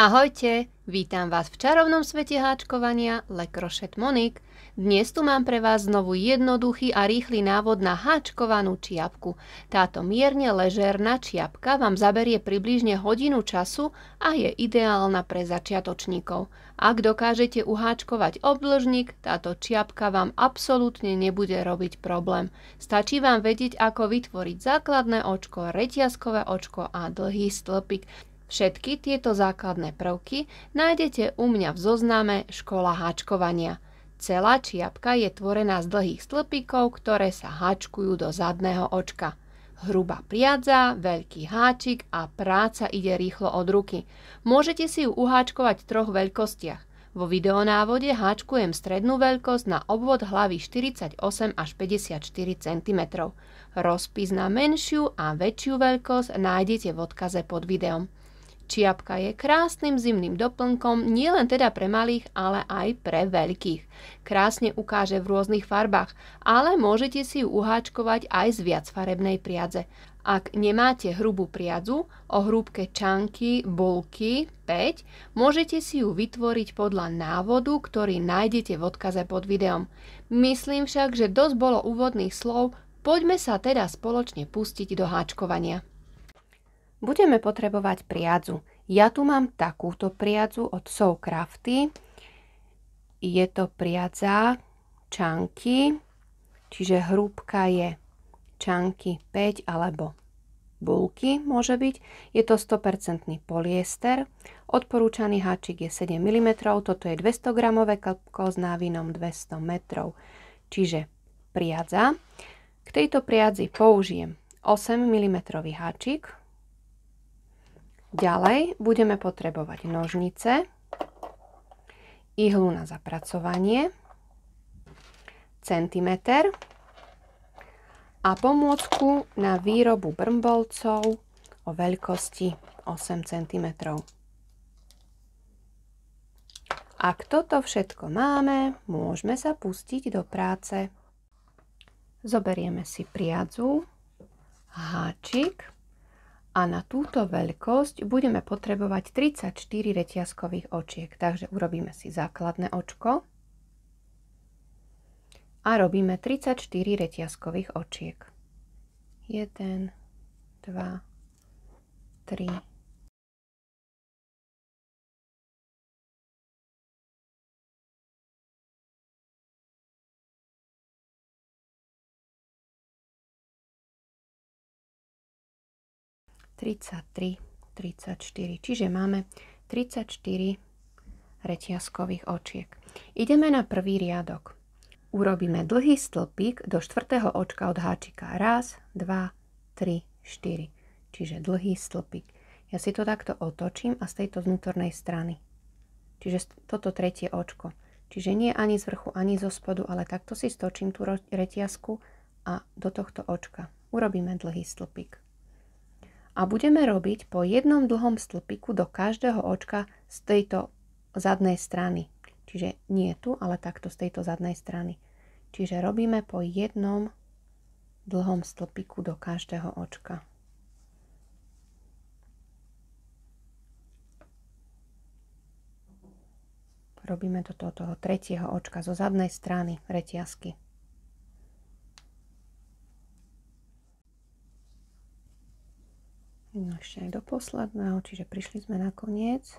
Ahojte, vítam vás v čarovnom svete háčkovania Le Crochet Monique. Dnes tu mám pre vás znovu jednoduchý a rýchly návod na háčkovanú čiapku. Táto mierne ležérna čiapka vám zaberie približne hodinu času a je ideálna pre začiatočníkov. Ak dokážete uháčkovať obdĺžnik, táto čiapka vám absolútne nebude robiť problém. Stačí vám vedieť, ako vytvoriť základné očko, reťazkové očko a dlhý stĺpik. Všetky tieto základné prvky nájdete u mňa v zozname Škola háčkovania. Celá čiapka je tvorená z dlhých stĺpikov, ktoré sa háčkujú do zadného očka. Hrubá priadza, veľký háčik a práca ide rýchlo od ruky. Môžete si ju uháčkovať v troch veľkostiach. Vo videonávode háčkujem strednú veľkosť na obvod hlavy 48 až 54 cm. Rozpis na menšiu a väčšiu veľkosť nájdete v odkaze pod videom. Čiapka je krásnym zimným doplnkom nielen teda pre malých, ale aj pre veľkých. Krásne ukáže v rôznych farbách, ale môžete si ju uháčkovať aj z viacfarebnej priadze. Ak nemáte hrubú priadzu o hrúbke čanky, bulky 5, môžete si ju vytvoriť podľa návodu, ktorý nájdete v odkaze pod videom. Myslím však, že dosť bolo úvodných slov, poďme sa teda spoločne pustiť do háčkovania. Budeme potrebovať priadzu. Ja tu mám takúto priadzu od Sew Crafty. Je to priadza čanky, čiže hrúbka je čanky 5 alebo bulky môže byť. Je to 100% polyester. Odporúčaný háčik je 7 mm, toto je 200 gramové klpko s návinom 200 metrov. Čiže priadza. K tejto priadzi použijem 8 mm háčik. Ďalej budeme potrebovať nožnice, ihlu na zapracovanie, centimeter a pomôcku na výrobu brmbolcov o veľkosti 8 cm. Ak toto všetko máme, môžeme sa pustiť do práce. Zoberieme si priadzu, háčik. A na túto veľkosť budeme potrebovať 34 reťazkových očiek. Takže urobíme si základné očko a robíme 34 reťazkových očiek. 1, 2, 3, 33, 34, čiže máme 34 reťazkových očiek. Ideme na prvý riadok. Urobíme dlhý stĺpik do štvrtého očka od háčika. 1, 2, 3, 4. Čiže dlhý stĺpik. Ja si to takto otočím a z tejto vnútornej strany. Čiže toto tretie očko. Čiže nie ani z vrchu, ani zo spodu, ale takto si stočím tú reťazku a do tohto očka. Urobíme dlhý stĺpik. A budeme robiť po jednom dlhom stĺpiku do každého očka z tejto zadnej strany. Čiže nie tu, ale takto z tejto zadnej strany. Čiže robíme po jednom dlhom stĺpiku do každého očka. Robíme to do toho tretieho očka zo zadnej strany reťazky. No ešte aj do posledného, čiže prišli sme na koniec.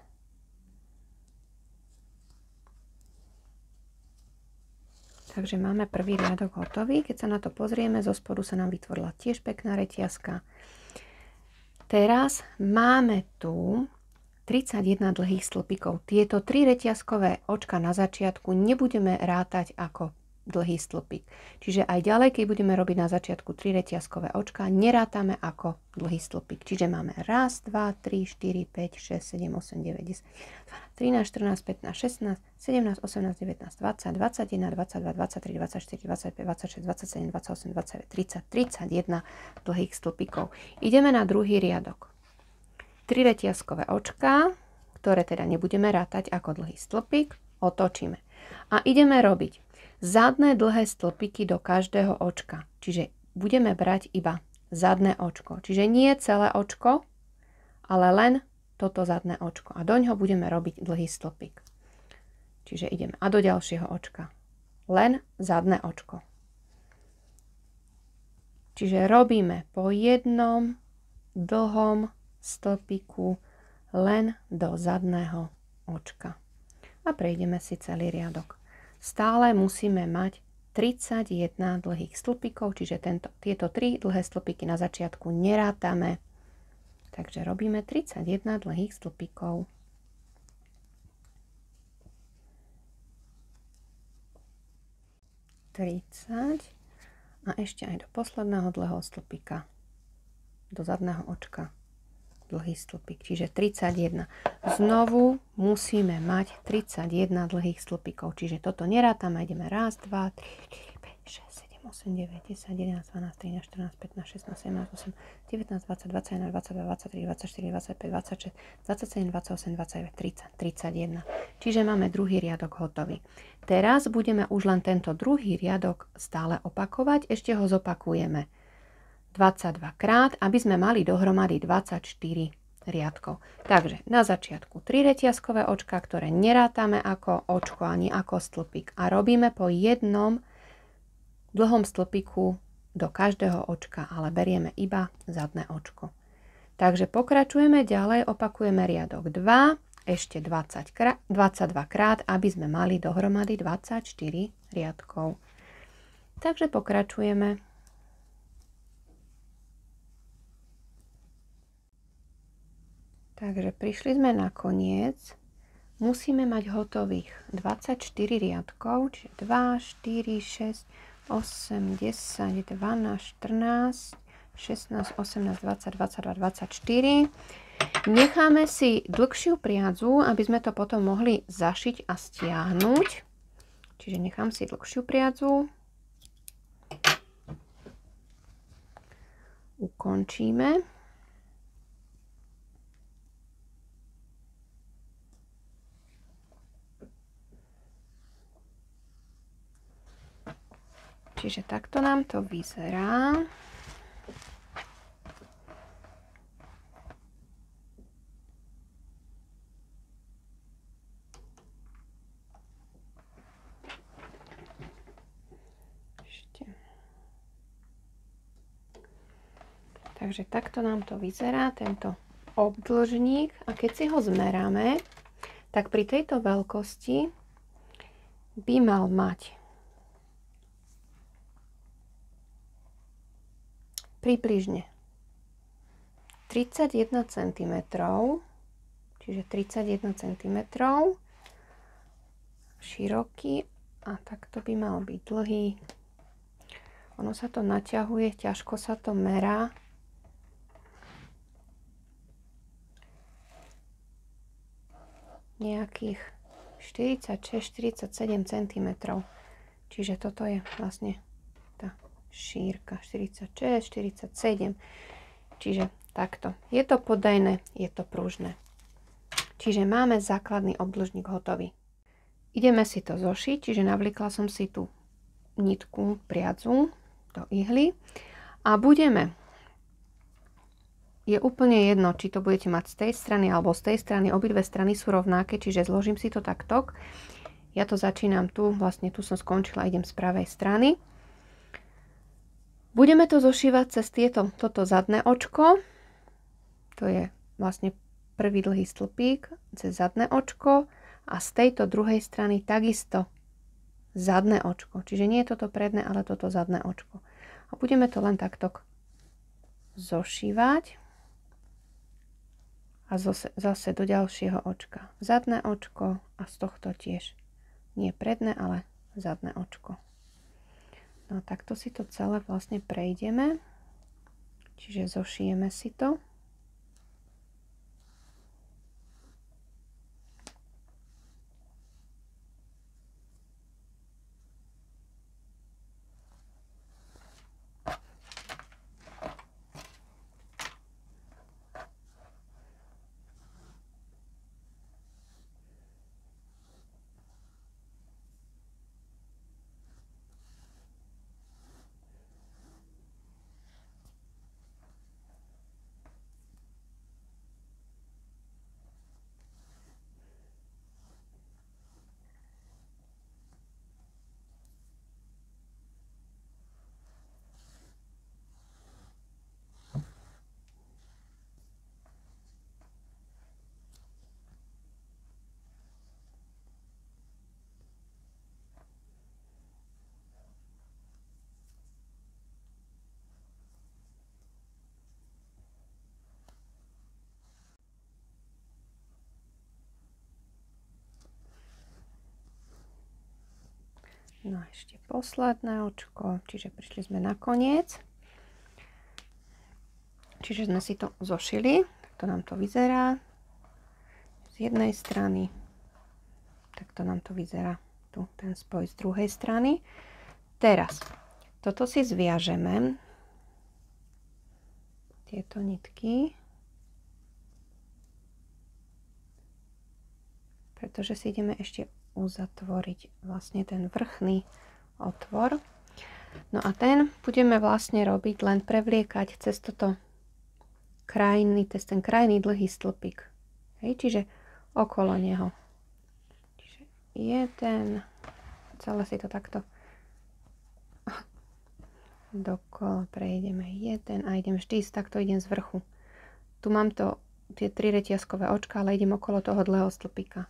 Takže máme prvý riadok hotový. Keď sa na to pozrieme, zo spodu sa nám vytvorila tiež pekná reťazka. Teraz máme tu 31 dlhých stĺpikov. Tieto 3 reťazkové očka na začiatku nebudeme rátať ako dlhý stĺpik. Čiže aj ďalej, keď budeme robiť na začiatku 3 reťazkové očka, nerátame ako dlhý stĺpik. Čiže máme 1, 2, 3, 4, 5, 6, 7, 8, 9, 10, 12, 13, 14, 15, 16, 17, 18, 19, 20, 21, 22, 23, 24, 25, 26, 27, 28, 29, 30, 31 dlhých stĺpikov. Ideme na druhý riadok. 3 reťazkové očka, ktoré teda nebudeme rátať ako dlhý stĺpik, otočíme. A ideme robiť zadné dlhé stĺpiky do každého očka. Čiže budeme brať iba zadné očko. Čiže nie celé očko, ale len toto zadné očko a doňho budeme robiť dlhý stĺpik. Čiže ideme a do ďalšieho očka. Len zadné očko. Čiže robíme po jednom dlhom stĺpiku len do zadného očka. A prejdeme si celý riadok. Stále musíme mať 31 dlhých stĺpikov, čiže tieto 3 dlhé stĺpiky na začiatku nerátame. Takže robíme 31 dlhých stĺpikov. A ešte aj do posledného dlhého stĺpika. Do zadného očka. Dlhý stĺpik, čiže 31. Znovu musíme mať 31 dlhých stĺpikov, čiže toto nerátame, ideme 1, 2, 3, 4, 5, 6, 7, 8, 9, 10, 11, 12, 13, 14, 15, 16, 17, 18, 19, 20, 21, 22, 23, 24, 25, 26, 27, 28, 29, 30, 31. Čiže máme druhý riadok hotový. Teraz budeme už len tento druhý riadok stále opakovať, ešte ho zopakujeme 22 krát, aby sme mali dohromady 24 riadkov. Takže na začiatku 3 reťazkové očka, ktoré nerátame ako očko ani ako stĺpik a robíme po jednom dlhom stĺpiku do každého očka, ale berieme iba zadné očko. Takže pokračujeme ďalej, opakujeme riadok 2, ešte 22 krát, aby sme mali dohromady 24 riadkov. Takže pokračujeme. Takže prišli sme na koniec. Musíme mať hotových 24 riadkov, čiže 2, 4, 6, 8, 10, 12, 14, 16, 18, 20, 22, 24. Necháme si dlhšiu priadzu, aby sme to potom mohli zašiť a stiahnuť. Čiže nechám si dlhšiu priadzu. Ukončíme. Čiže takto nám to vyzerá. Takže takto nám to vyzerá, tento obdĺžnik. A keď si ho zmeráme, tak pri tejto veľkosti by mal mať približne 31 cm, čiže 31 cm široký a takto by mal byť dlhý. Ono sa to naťahuje, ťažko sa to merá. Nejakých 46-47 cm. Čiže toto je vlastne tá šírka 46, 47. Čiže takto. Je to podajné, je to pružné. Čiže máme základný obdĺžnik hotový. Ideme si to zošiť, čiže navlíkla som si tú nitku, priadzu do ihly a je úplne jedno, či to budete mať z tej strany alebo z tej strany, obidve strany sú rovnaké, čiže zložím si to takto. Ja to začínam tu, vlastne tu som skončila, idem z pravej strany. Budeme to zošívať cez toto zadné očko, to je vlastne prvý dlhý stĺpík, cez zadné očko a z tejto druhej strany takisto zadné očko. Čiže nie je toto predné, ale toto zadné očko. A budeme to len takto zošívať. A zase do ďalšieho očka. Zadné očko a z tohto tiež. Nie predné, ale zadné očko. No takto si to celé vlastne prejdeme. Čiže zošijeme si to. No a ešte posledné očko, čiže prišli sme na koniec. Čiže sme si to zošili, takto nám to vyzerá z jednej strany, takto nám to vyzerá tu ten spoj z druhej strany. Teraz toto si zviažeme, tieto nitky, pretože si ideme ešte uzatvoriť vlastne ten vrchný otvor. No a ten budeme vlastne robiť, len prevliekať cez toto cez ten krajný dlhý stĺpik. Hej, čiže okolo neho. Čiže jeden, celé si to takto dokola prejdeme jeden a idem vždy takto idem z vrchu. Tu mám tie 3 reťazkové očka, ale idem okolo toho dlhého stĺpika.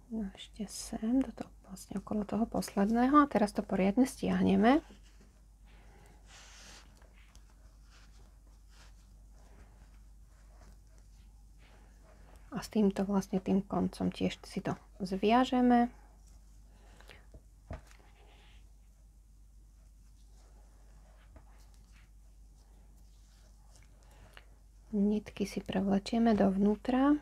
No ešte sem, vlastne okolo toho posledného. A teraz to poriadne stiahneme. A s týmto vlastne tým koncom tiež si to zviažeme. Nitky si prevlečieme dovnútra.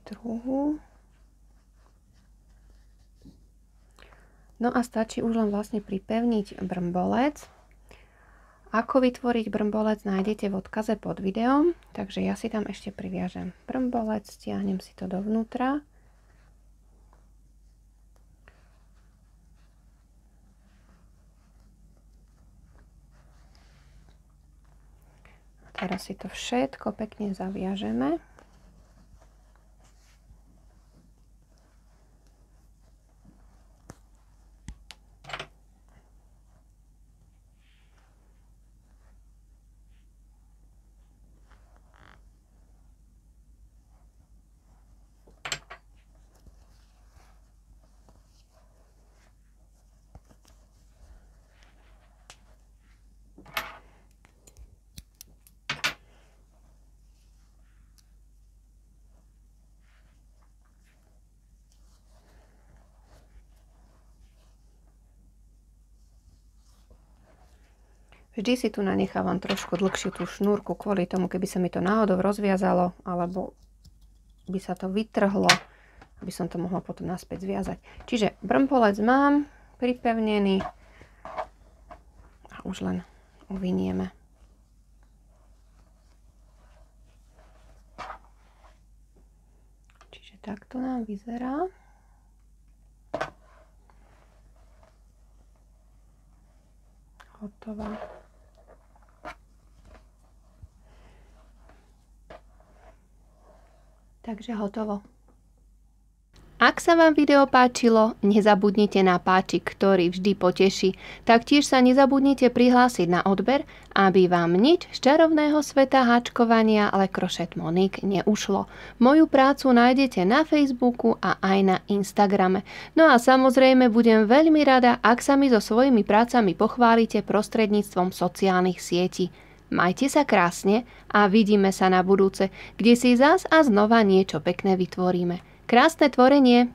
Druhú. No a stačí už len vlastne pripevniť brmbolec. Ako vytvoriť brmbolec nájdete v odkaze pod videom, takže ja si tam ešte priviažem brmbolec, stiahnem si to dovnútra. A teraz si to všetko pekne zaviažeme. Vždy si tu nanechávam trošku dlhšiu tú šnúrku kvôli tomu, keby sa mi to náhodou rozviazalo, alebo by sa to vytrhlo, aby som to mohla potom naspäť zviazať. Čiže brnpolec mám pripevnený a už len uvinieme. Čiže takto nám vyzerá. Hotová. Takže hotovo. Ak sa vám video páčilo, nezabudnite na páčik, ktorý vždy poteší. Taktiež sa nezabudnite prihlásiť na odber, aby vám nič z čarovného sveta háčkovania Le Crochet Monique neušlo. Moju prácu nájdete na Facebooku a aj na Instagrame. No a samozrejme budem veľmi rada, ak sa mi so svojimi prácami pochválite prostredníctvom sociálnych sietí. Majte sa krásne a vidíme sa na budúce, kde si zas a znova niečo pekné vytvoríme. Krásne tvorenie!